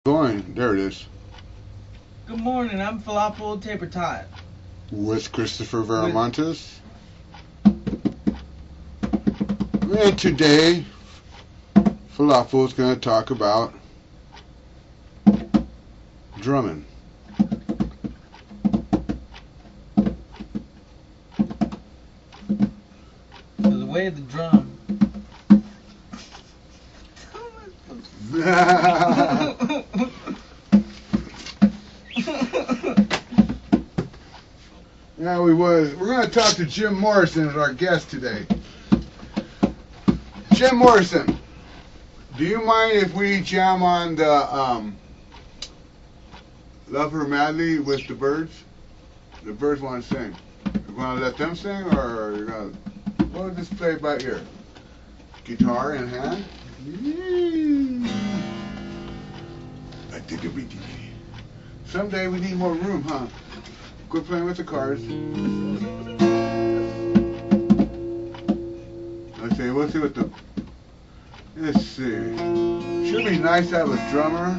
Going. There it is. Good morning, I'm Falafel Taper Tot. With Christopher With- Veramontes. And today, Falafel is going to talk about drumming. So the way of the drum. Yeah, we was. We're going to talk to Jim Morrison as our guest today. Jim Morrison, do you mind if we jam on the Love Her Madly with the Birds? The Birds want to sing. You want to let them sing, or you're going to... We'll just play by ear. Guitar in hand. Someday we need more room, huh? Quit playing with the cars. Okay, we'll see what the... Let's see. Should be nice to have a drummer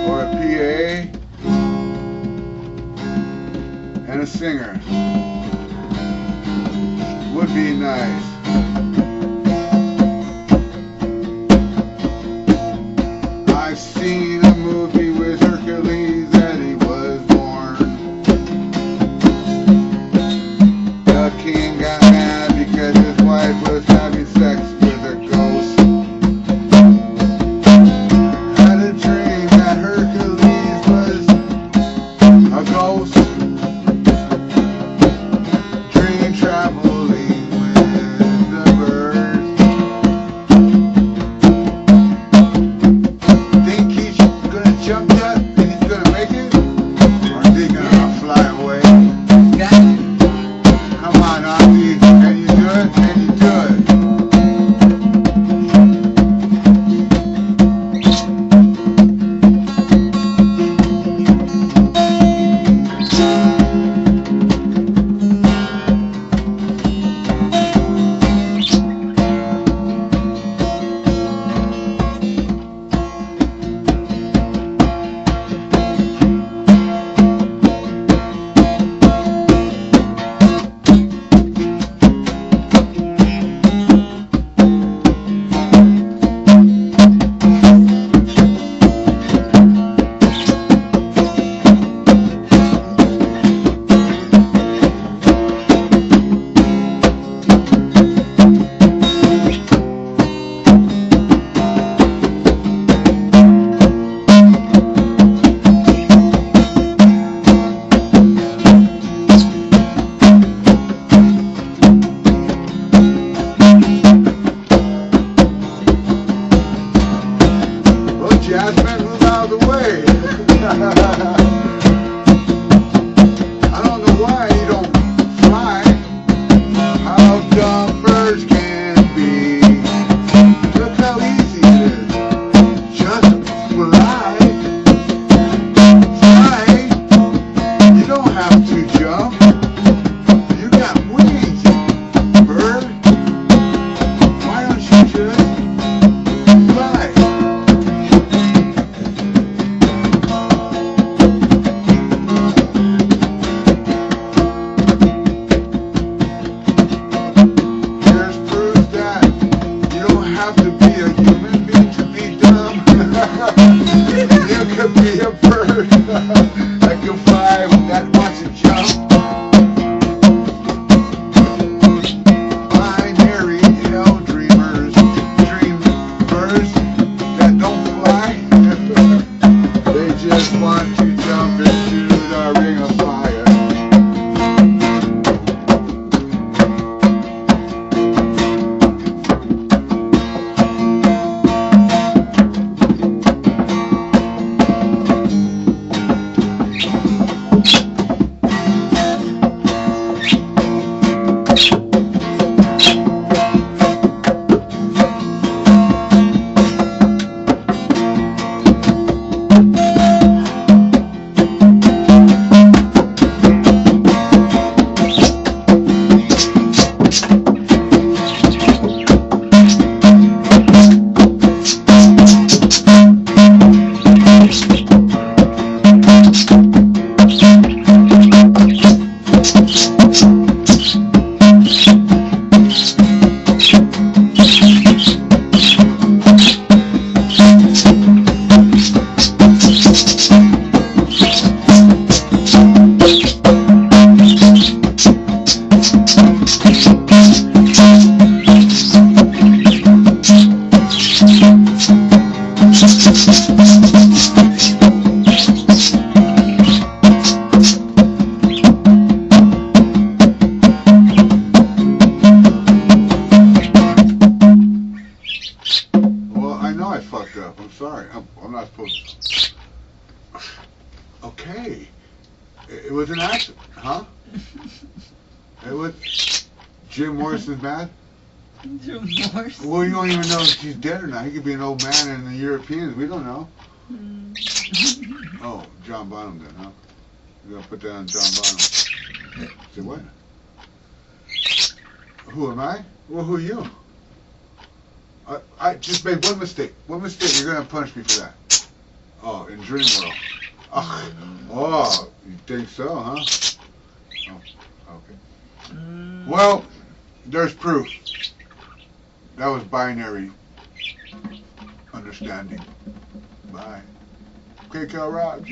or a PA and a singer. Would be nice. I've seen a movie with Hercules and he was born. The king got mad because his wife was having sex with a ghost. Had a dream that Hercules was a ghost. Dream traveling with the birds. Think he's gonna jump yet? Think he's gonna make it? Or is he gonna fly away? Come on, Ozzy. Can you do it? Can you do it? Well, Jasmin, move out of the way. I don't know why you don't fly. How dumb birds can be. Look how easy it is. Just fly. Fly. You don't have to jump. You got wings, bird. Why don't you just fly? Here's proof that you don't have to be a human being to be dumb. You could be a bird that can fly that wants to jump. Binary hell dreamers, dreamers that don't fly. They just want to jump into the ring of fire. I fucked up. I'm sorry. I'm not supposed to. Okay. It was an accident, huh? It was. Jim Morrison's mad? Jim Morrison? Well, you don't even know if he's dead or not. He could be an old man in the Europeans. We don't know. Oh, John Bonham then, huh? We're going to put that on John Bonham. Say what? Who am I? Well, who are you? I just made one mistake. One mistake. You're going to punish me for that. Oh, in Dream World. Oh, you think so, huh? Oh, okay. Well, there's proof. That was binary understanding. Bye. Okay, Cal Rock.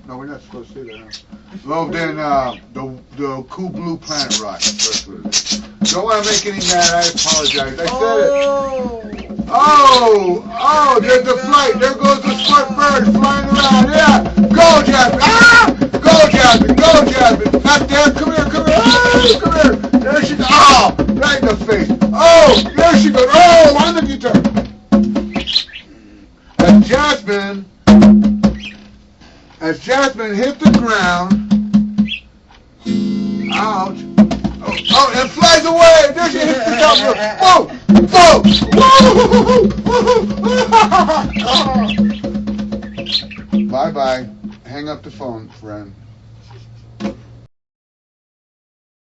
No, we're not supposed to say that, huh? Well, then, the cool blue planet rock. That's what it is. Don't want to make any mad. I apologize. I said it. Oh, there's the flight. There goes the smart bird flying around. Yeah. Go, Jasmine. Ah! Go, Jasmine. Go, Jasmine. Not there. Come here. Come here. Oh, come here. There she goes. Oh, right in the face. Oh, there she goes. Oh, on the guitar. As Jasmine hit the ground, ouch. Oh, and flies away. There she hits the top of the whoa. Bye-bye. Hang up the phone, friend.